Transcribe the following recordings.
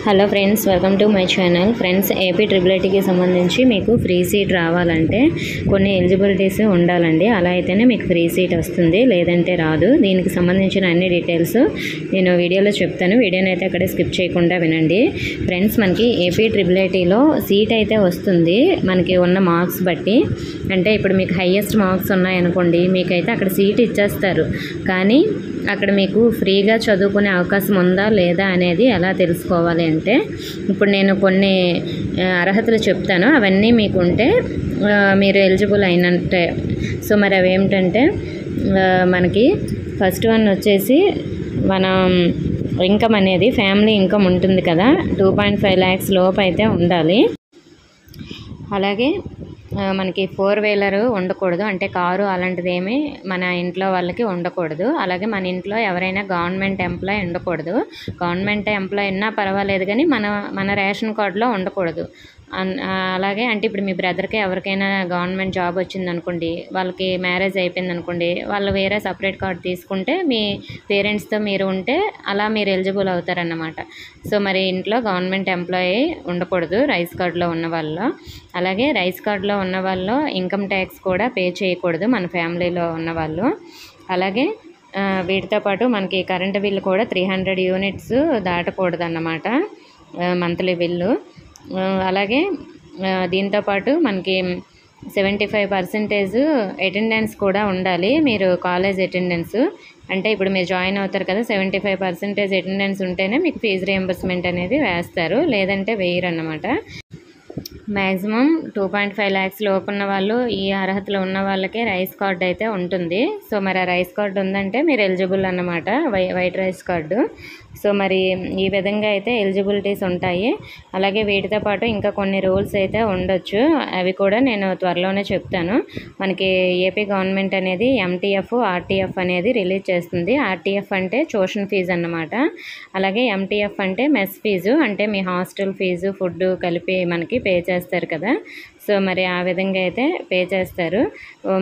Hello friends, welcome to my channel. Friends, AP triple ఐటీకి సంబంధించి మీకు ఫ్రీ సీట్ రావాలంటే కొన్ని ఎలిజిబిలిటీస్ ఉండాలండి. అలా అయితేనే మీకు ఫ్రీ సీట్ వస్తుంది, లేదంటే రాదు. దీనికి సంబంధించిన అన్ని డీటెయిల్స్ నేను వీడియోలో చెప్తాను. వీడియోని అయితే అక్కడే స్కిప్ చేయకుండా వినండి. ఫ్రెండ్స్, మనకి ఏపీ ట్రిపుల్ ఐటీలో సీట్ అయితే వస్తుంది మనకి ఉన్న మార్క్స్ బట్టి. అంటే ఇప్పుడు మీకు హైయెస్ట్ మార్క్స్ ఉన్నాయనుకోండి, మీకైతే అక్కడ సీట్ ఇచ్చేస్తారు. కానీ అక్కడ మీకు ఫ్రీగా చదువుకునే అవకాశం ఉందా లేదా అనేది ఎలా తెలుసుకోవాలి అంటే, ఇప్పుడు నేను కొన్ని అర్హతలు చెప్తాను. అవన్నీ మీకు ఉంటే మీరు ఎలిజిబుల్ అయినట్టే. సో మరి అవి ఏమిటంటే, మనకి ఫస్ట్ వన్ వచ్చేసి మనం ఇన్కమ్ అనేది ఫ్యామిలీ ఇన్కమ్ ఉంటుంది కదా, 2.5 lakhs లోపు అయితే ఉండాలి. అలాగే మనకి 4-wheeler ఉండకూడదు, అంటే కారు అలాంటిది ఏమీ మన ఇంట్లో వాళ్ళకి ఉండకూడదు. అలాగే మన ఇంట్లో ఎవరైనా గవర్నమెంట్ ఎంప్లాయ్ ఉండకూడదు. గవర్నమెంట్ ఎంప్లాయ్ ఉన్నా పర్వాలేదు, కానీ మన రేషన్ కార్డులో ఉండకూడదు. అలాగే అంటే ఇప్పుడు మీ బ్రదర్కి ఎవరికైనా గవర్నమెంట్ జాబ్ వచ్చిందనుకోండి, వాళ్ళకి మ్యారేజ్ అయిపోయింది అనుకోండి, వాళ్ళు వేరే సపరేట్ కార్డు తీసుకుంటే మీ పేరెంట్స్తో మీరు ఉంటే అలా మీరు ఎలిజిబుల్ అవుతారన్నమాట. సో మరి ఇంట్లో గవర్నమెంట్ ఎంప్లాయీ ఉండకూడదు రైస్ కార్డులో ఉన్న వాళ్ళు. అలాగే రైస్ కార్డులో ఉన్న వాళ్ళు ఇన్కమ్ ట్యాక్స్ కూడా పే చేయకూడదు మన ఫ్యామిలీలో ఉన్న వాళ్ళు. అలాగే వీటితో పాటు మనకి కరెంటు బిల్లు కూడా 300 యూనిట్స్ దాటకూడదు అన్నమాట, మంత్లీ బిల్లు. అలాగే దీంతోపాటు మనకి 75% అటెండెన్స్ కూడా ఉండాలి. మీరు కాలేజ్ అటెండెన్స్ అంటే ఇప్పుడు మీరు జాయిన్ అవుతారు కదా, 75% అటెండెన్స్ ఉంటేనే మీకు ఫీజు రియంబర్స్మెంట్ అనేది వేస్తారు, లేదంటే వేయరు అన్నమాట. మ్యాక్సిమం 2.5 lakhs లోపు ఉన్న వాళ్ళు, ఈ అర్హతలు ఉన్న వాళ్ళకే రైస్ కార్డు అయితే ఉంటుంది. సో మరి ఆ రైస్ కార్డు ఉందంటే మీరు ఎలిజిబుల్ అన్నమాట, వైట్ రైస్ కార్డు. సో మరి ఈ విధంగా అయితే ఎలిజిబిలిటీస్ ఉంటాయి. అలాగే వీటితో పాటు ఇంకా కొన్ని రూల్స్ అయితే ఉండొచ్చు, అవి కూడా నేను త్వరలోనే చెప్తాను. మనకి ఏపీ గవర్నమెంట్ అనేది ఎంటీఎఫ్, ఆర్టీఎఫ్ అనేది రిలీజ్ చేస్తుంది. ఆర్టీఎఫ్ అంటే ట్యూషన్ ఫీజు అన్నమాట. అలాగే ఎంటీఎఫ్ అంటే మెస్ ఫీజు, అంటే మీ హాస్టల్ ఫీజు, ఫుడ్ కలిపి మనకి పే చేస్తారు కదా. సో మరి ఆ విధంగా అయితే పే చేస్తారు.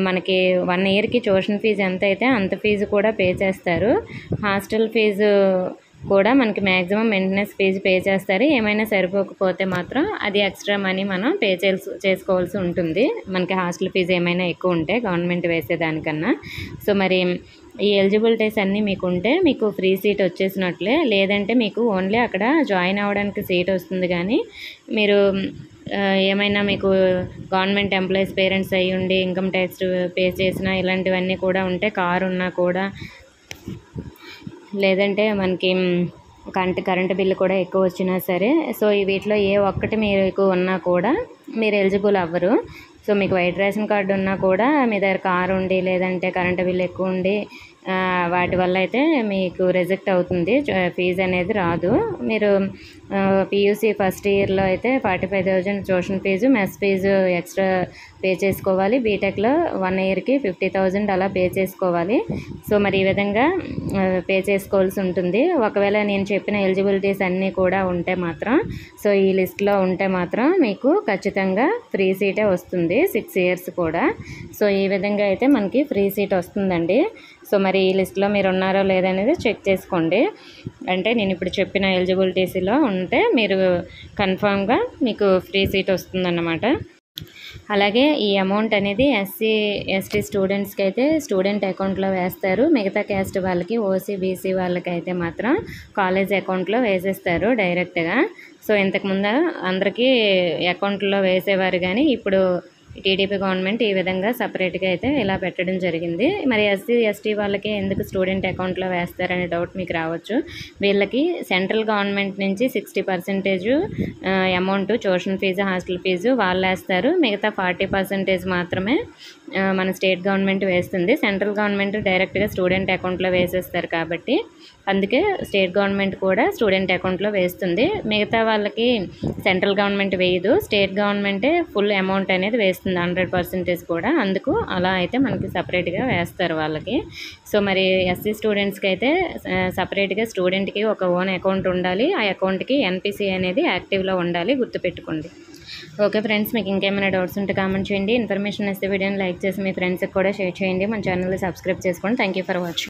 మనకి 1 yearకి ట్యూషన్ ఫీజు ఎంత అయితే అంత ఫీజు కూడా పే చేస్తారు. హాస్టల్ ఫీజు కూడా మనకి మ్యాక్సిమం మెయింటెనెన్స్ ఫీజు పే చేస్తారు. ఏమైనా సరిపోకపోతే మాత్రం అది ఎక్స్ట్రా మనీ మనం పే చేసుకోవాల్సి ఉంటుంది, మనకి హాస్టల్ ఫీజు ఏమైనా ఎక్కువ ఉంటే గవర్నమెంట్ వేసేదానికన్నా. సో మరి ఈ ఎలిజిబిలిటీస్ అన్నీ మీకు ఉంటే మీకు ఫ్రీ సీట్ వచ్చేసినట్లే. లేదంటే మీకు ఓన్లీ అక్కడ జాయిన్ అవ్వడానికి సీట్ వస్తుంది, కానీ మీరు ఏమైనా మీకు గవర్నమెంట్ ఎంప్లాయీస్ పేరెంట్స్ అయ్యి ఉండి ఇన్కమ్ ట్యాక్స్ పే చేసినా ఇలాంటివన్నీ కూడా ఉంటే, కారు ఉన్నా కూడా, లేదంటే మనకి కరెంటు బిల్లు కూడా ఎక్కువ వచ్చినా సరే, సో వీటిలో ఏ ఒక్కటి మీకు ఉన్నా కూడా మీరు ఎలిజిబుల్ అవ్వరు. సో మీకు వైట్ రేషన్ కార్డు ఉన్నా కూడా మీ దగ్గర కారు ఉండి, లేదంటే కరెంటు బిల్లు ఎక్కువ ఉండి, వాటి వల్ల అయితే మీకు రిజెక్ట్ అవుతుంది, ఫీజు అనేది రాదు. మీరు పీయూసీ ఫస్ట్ ఇయర్లో అయితే 45,000 tuition fees, mess fees extra pay చేసుకోవాలి. బీటెక్లో 1 yearకి 50,000 అలా పే చేసుకోవాలి. సో మరి ఈ విధంగా పే చేసుకోవాల్సి ఉంటుంది. ఒకవేళ నేను చెప్పిన ఎలిజిబిలిటీస్ అన్నీ కూడా ఉంటే మాత్రం, సో ఈ లిస్ట్లో ఉంటే మాత్రం మీకు ఖచ్చితంగా ఫ్రీ సీటే వస్తుంది, 6 years కూడా. సో ఈ విధంగా అయితే మనకి ఫ్రీ సీట్ వస్తుందండి. సో మరి ఈ లిస్ట్లో మీరు ఉన్నారో లేదనేది చెక్ చేసుకోండి. అంటే నేను ఇప్పుడు చెప్పిన ఎలిజిబిలిటీస్లో ఉంటే మీరు కన్ఫామ్గా మీకు ఫ్రీ సీట్ వస్తుందన్నమాట. అలాగే ఈ అమౌంట్ అనేది ఎస్సీ ఎస్టీ స్టూడెంట్స్కి అయితే స్టూడెంట్ అకౌంట్లో వేస్తారు. మిగతా క్యాస్ట్ వాళ్ళకి, ఓసీ బీసీ వాళ్ళకి అయితే మాత్రం కాలేజ్ అకౌంట్లో వేసేస్తారు డైరెక్ట్గా. సో ఇంతకుముందు అందరికీ అకౌంట్లో వేసేవారు, కానీ ఇప్పుడు టీడీపీ గవర్నమెంట్ ఈ విధంగా సపరేట్గా అయితే ఇలా పెట్టడం జరిగింది. మరి ఎస్సీ ఎస్టీ వాళ్ళకి ఎందుకు స్టూడెంట్ అకౌంట్లో వేస్తారనే డౌట్ మీకు రావచ్చు. వీళ్ళకి సెంట్రల్ గవర్నమెంట్ నుంచి 60% amount tuition fees, hostel fees వాళ్ళు వేస్తారు. మిగతా 40% మాత్రమే మన స్టేట్ గవర్నమెంట్ వేస్తుంది. సెంట్రల్ గవర్నమెంట్ డైరెక్ట్గా స్టూడెంట్ అకౌంట్లో వేసేస్తారు కాబట్టి అందుకే స్టేట్ గవర్నమెంట్ కూడా స్టూడెంట్ అకౌంట్లో వేస్తుంది. మిగతా వాళ్ళకి సెంట్రల్ గవర్నమెంట్ వేయదు, స్టేట్ గవర్నమెంటే ఫుల్ అమౌంట్ అనేది వేస్తుంది, 100% కూడా. అందుకు అలా అయితే మనకి సపరేట్గా వేస్తారు వాళ్ళకి. సో మరి ఎస్సీ స్టూడెంట్స్కి అయితే సపరేట్గా స్టూడెంట్కి ఒక ఓన్ అకౌంట్ ఉండాలి. ఆ అకౌంట్కి ఎన్పిసి అనేది యాక్టివ్లో ఉండాలి, గుర్తుపెట్టుకోండి. ఓకే ఫ్రెండ్స్, మీకు ఇంకేమైనా డౌట్స్ ఉంటే కామెంట్ చేయండి. ఇన్ఫర్మేషన్ ఇస్తే వీడియోని లైక్ చేసి మీ ఫ్రెండ్స్కి కూడా షేర్ చేయండి. మన ఛానల్ని సబ్స్క్రైబ్ చేసుకోండి. Thank you for watching.